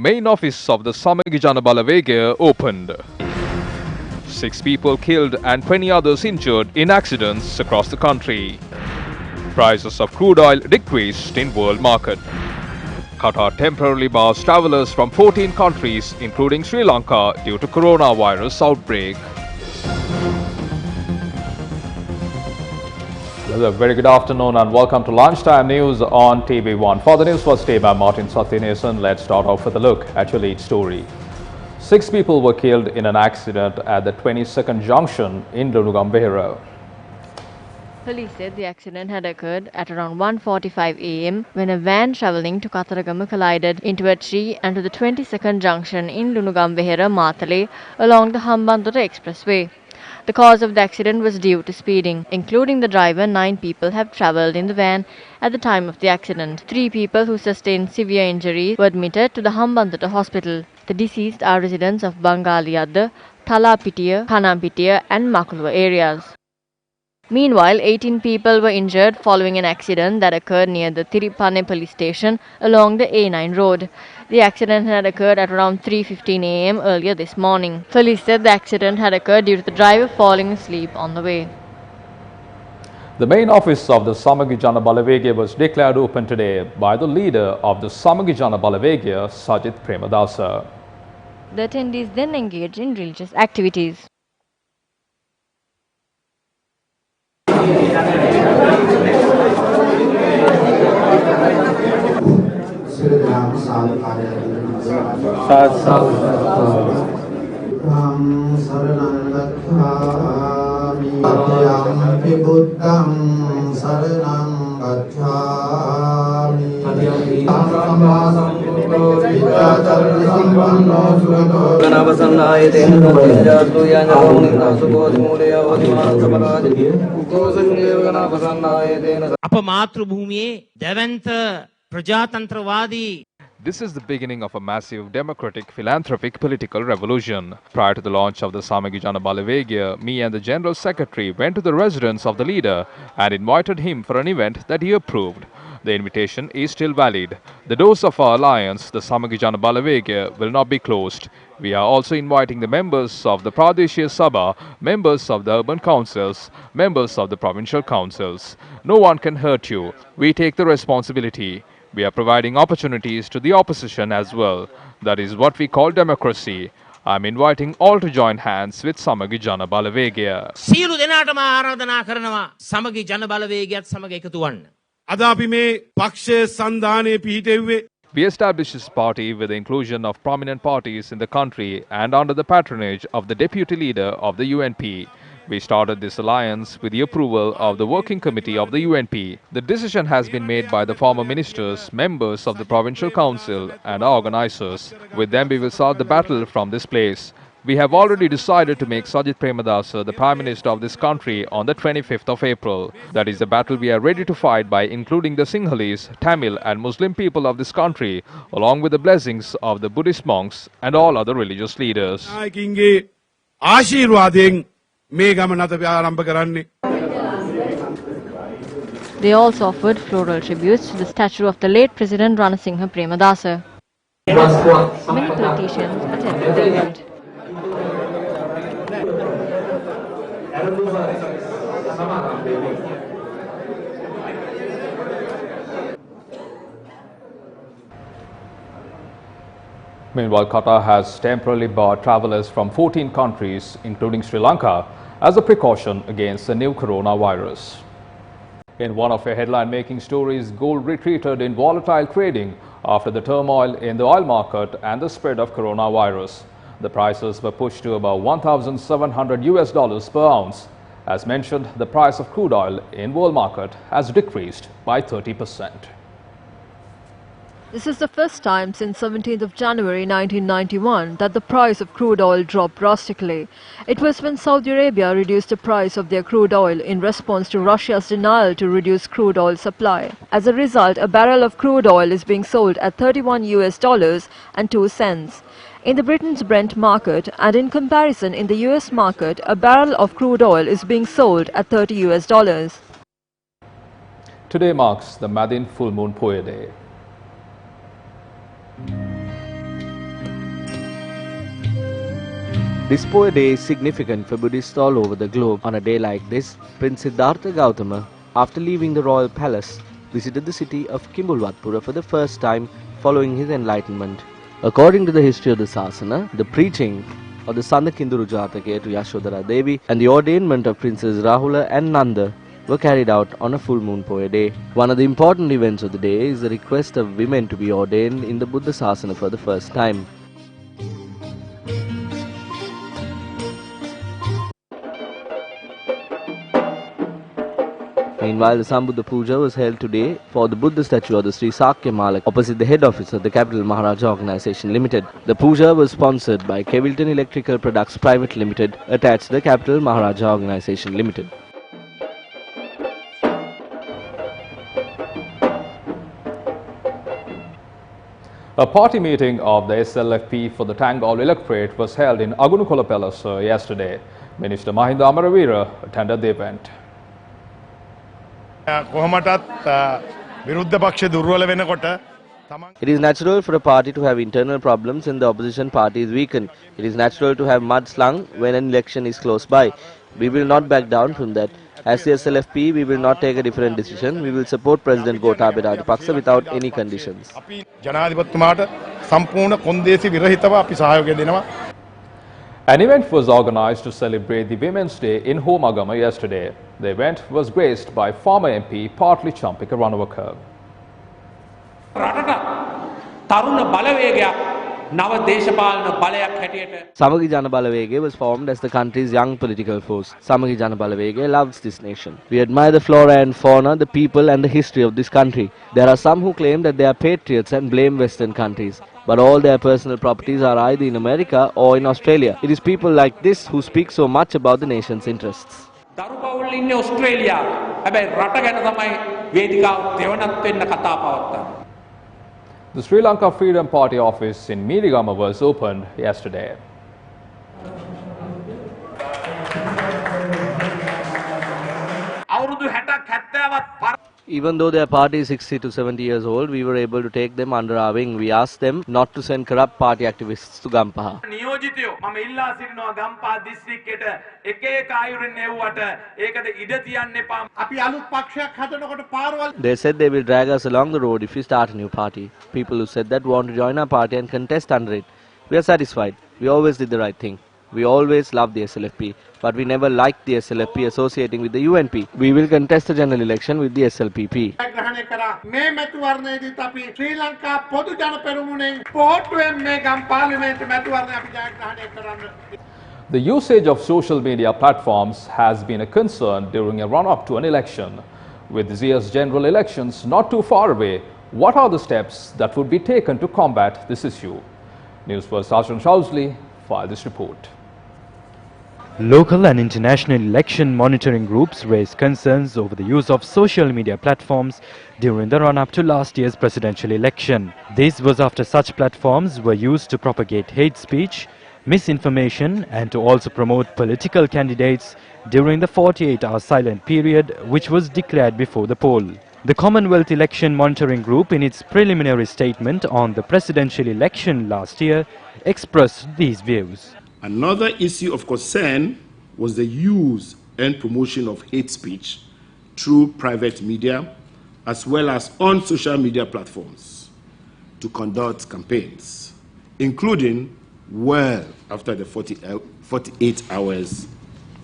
Main office of the Samagijana Balavege opened. 6 people killed and 20 others injured in accidents across the country. Prices of crude oil decreased in world market. Qatar temporarily bars travelers from 14 countries including Sri Lanka due to coronavirus outbreak. A very good afternoon and welcome to Lunchtime News on TV1. For the Newsfirst team, I'm Martin Satyanesan. Let's start off with a look at your lead story. 6 people were killed in an accident at the 22nd junction in Lunugambehera. Police said the accident had occurred at around 1:45 a.m. when a van travelling to Kataragama collided into a tree and to the 22nd junction in Lunugambehera, Matale along the Hambantota Expressway. The cause of the accident was due to speeding. Including the driver, 9 people have travelled in the van at the time of the accident. 3 people who sustained severe injuries were admitted to the Hambantota hospital. The deceased are residents of Bangaliyadda, Talapitiya, Kanampitiya and Makulwa areas. Meanwhile, 18 people were injured following an accident that occurred near the Tiripane police station along the A9 road. The accident had occurred at around 3:15 a.m. earlier this morning. Police said the accident had occurred due to the driver falling asleep on the way. The main office of the Samagijana Balavege was declared open today by the leader of the Samagijana Balavege, Sajith Premadasa. The attendees then engaged in religious activities. This is the beginning of a massive democratic, philanthropic, political revolution. Prior to the launch of the Samagijana Balavege, me and the General Secretary went to the residence of the leader and invited him for an event that he approved. The invitation is still valid. The doors of our alliance, the Samagijana Balavege, will not be closed. We are also inviting the members of the Pradeshia Sabha, members of the urban councils, members of the provincial councils. No one can hurt you. We take the responsibility. We are providing opportunities to the opposition as well. That is what we call democracy. I am inviting all to join hands with Samagijana Balavege. සියලු දෙනාටම ආරාධනා කරනවා සමගිජන බලවේගයත් සමග එකතු වන්න. අද අපි මේ පක්ෂ සන්ධානයේ පිහිටෙව්වේ. We established this party with the inclusion of prominent parties in the country and under the patronage of the deputy leader of the UNP. We started this alliance with the approval of the working committee of the UNP. The decision has been made by the former ministers, members of the provincial council and our organizers. With them we will start the battle from this place. We have already decided to make Sajith Premadasa the Prime Minister of this country on the 25th of April. That is the battle we are ready to fight by including the Sinhalese, Tamil and Muslim people of this country, along with the blessings of the Buddhist monks and all other religious leaders. They also offered floral tributes to the statue of the late President Ranasinghe Premadasa. Many politicians attended the event. Meanwhile, Qatar has temporarily barred travelers from 14 countries, including Sri Lanka, as a precaution against the new coronavirus. In one of your headline-making stories, gold retreated in volatile trading after the turmoil in the oil market and the spread of coronavirus. The prices were pushed to about $1,700 per ounce. As mentioned, the price of crude oil in world market has decreased by 30%. This is the first time since 17th of January 1991 that the price of crude oil dropped drastically. It was when Saudi Arabia reduced the price of their crude oil in response to Russia's denial to reduce crude oil supply. As a result, a barrel of crude oil is being sold at $31.02. In the Britain's Brent market and in comparison in the US market, a barrel of crude oil is being sold at $30. Today marks the Madin full moon Poya Day. This Poya Day is significant for Buddhists all over the globe. On a day like this, Prince Siddhartha Gautama, after leaving the royal palace, visited the city of Kimbulwatpura for the first time following his enlightenment. According to the history of the Sasana, the preaching of the Sandakinduru Jataka to Yashodhara Devi and the ordainment of Princes Rahula and Nanda were carried out on a full moon Poya Day. One of the important events of the day is the request of women to be ordained in the Buddha Sasana for the first time. Meanwhile, the Sambuddha Puja was held today for the Buddha statue of the Sri Sakya Mala opposite the head office of the Capital Maharaja Organisation Limited. The puja was sponsored by Kevilton Electrical Products Private Limited, attached to the Capital Maharaja Organisation Limited. A party meeting of the SLFP for the Tangol electorate was held in Agunukola Palace yesterday. Minister Mahinda Amaravira attended the event. It is natural for a party to have internal problems and the opposition party is weakened. It is natural to have mud slung when an election is close by. We will not back down from that. As the SLFP, we will not take a different decision. We will support President Gotabaya Rajapaksa without any conditions. An event was organized to celebrate the Women's Day in Homagama yesterday. The event was graced by former MP Partly Champika Ranawaka. Samagi Jana Balawege was formed as the country's young political force. Samagi Jana Balawege loves this nation. We admire the flora and fauna, the people and the history of this country. There are some who claim that they are patriots and blame Western countries. But all their personal properties are either in America or in Australia. It is people like this who speak so much about the nation's interests. The Sri Lanka Freedom Party office in Meeligama was opened yesterday. Even though their party is 60 to 70 years old, we were able to take them under our wing. We asked them not to send corrupt party activists to Gampaha. They said they will drag us along the road if we start a new party. People who said that want to join our party and contest under it. We are satisfied. We always did the right thing. We always loved the SLFP, but we never liked the SLFP associating with the UNP. We will contest the general election with the SLPP. The usage of social media platforms has been a concern during a run-up to an election. With this year's general elections not too far away, what are the steps that would be taken to combat this issue? Newsfirst Arjun Shousley filed this report. Local and international election monitoring groups raised concerns over the use of social media platforms during the run-up to last year's presidential election. This was after such platforms were used to propagate hate speech, misinformation and to also promote political candidates during the 48-hour silent period which was declared before the poll. The Commonwealth Election Monitoring Group, in its preliminary statement on the presidential election last year, expressed these views. Another issue of concern was the use and promotion of hate speech through private media as well as on social media platforms to conduct campaigns, including well after the 48 hours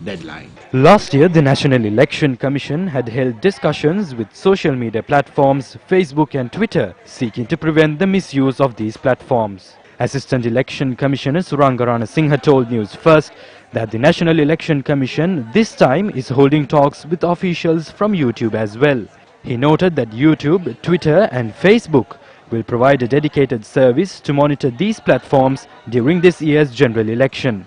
deadline. Last year, the National Election Commission had held discussions with social media platforms, Facebook and Twitter, seeking to prevent the misuse of these platforms. Assistant Election Commissioner Surangarana Singha told Newsfirst that the National Election Commission this time is holding talks with officials from YouTube as well. He noted that YouTube, Twitter and Facebook will provide a dedicated service to monitor these platforms during this year's general election.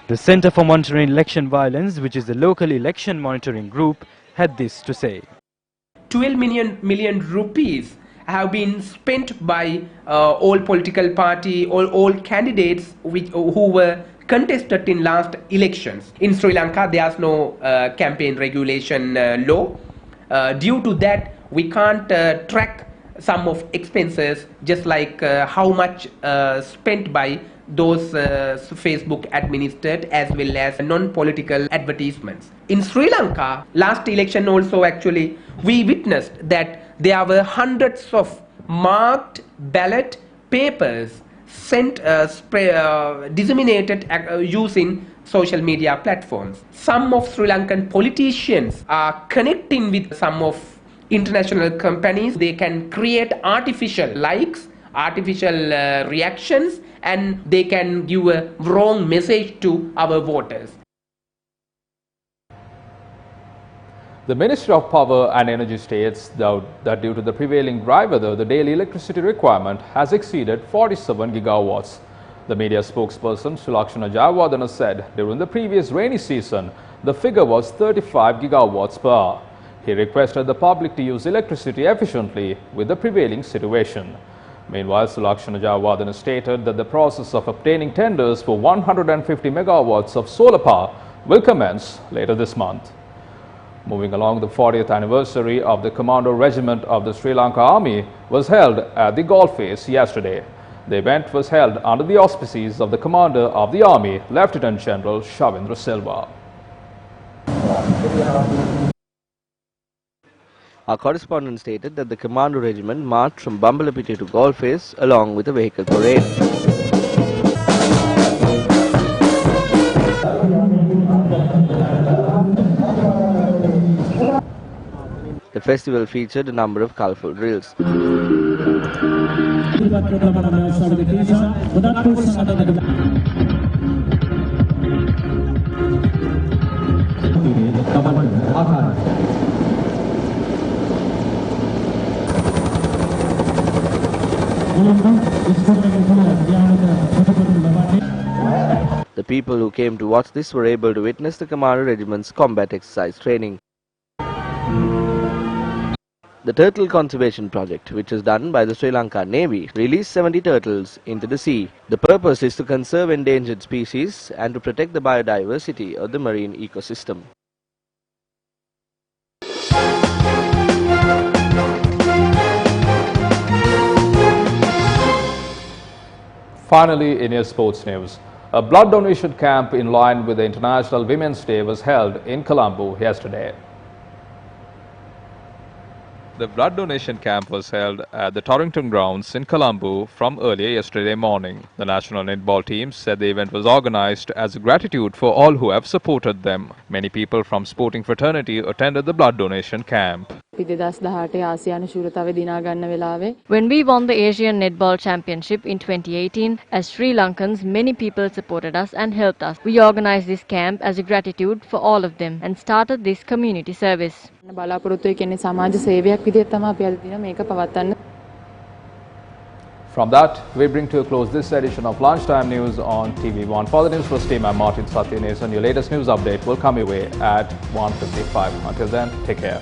The Centre for Monitoring Election Violence, which is the local election monitoring group, had this to say. 12 million rupees have been spent by all political party, all candidates who were contested in last elections. In Sri Lanka, there's no campaign regulation law. Due to that, we can't track sum of expenses, just like how much spent by those Facebook administered as well as non-political advertisements. In Sri Lanka, last election also actually, we witnessed that there were hundreds of marked ballot papers sent, disseminated using social media platforms. Some of Sri Lankan politicians are connecting with some of international companies. They can create artificial likes, artificial reactions, and they can give a wrong message to our voters. The Ministry of Power and Energy states that due to the prevailing dry weather, the daily electricity requirement has exceeded 47 gigawatts. The media spokesperson Sulakshana Jayawardena said during the previous rainy season, the figure was 35 gigawatts per hour. He requested the public to use electricity efficiently with the prevailing situation. Meanwhile, Sulakshana Jayawardena stated that the process of obtaining tenders for 150 megawatts of solar power will commence later this month. Moving along, the 40th anniversary of the Commando Regiment of the Sri Lanka Army was held at the Golface yesterday. The event was held under the auspices of the Commander of the Army, Lieutenant General Shavindra Silva. Our correspondent stated that the Commando Regiment marched from Bambalapiti to Golface along with a vehicle parade. The festival featured a number of colourful drills. The people who came to watch this were able to witness the Commando Regiment's combat exercise training. The Turtle Conservation Project, which is done by the Sri Lanka Navy, released 70 turtles into the sea. The purpose is to conserve endangered species and to protect the biodiversity of the marine ecosystem. Finally, in your sports news, a blood donation camp in line with the International Women's Day was held in Colombo yesterday. The blood donation camp was held at the Torrington grounds in Colombo from earlier yesterday morning. The national netball team said the event was organized as a gratitude for all who have supported them. Many people from sporting fraternity attended the blood donation camp. When we won the Asian Netball Championship in 2018, as Sri Lankans, many people supported us and helped us. We organized this camp as a gratitude for all of them and started this community service. From that, we bring to a close this edition of Lunchtime News on TV1. For the news first team, I'm Martin Satyanesan. Your latest news update will come your way at 1:55. Until then, take care.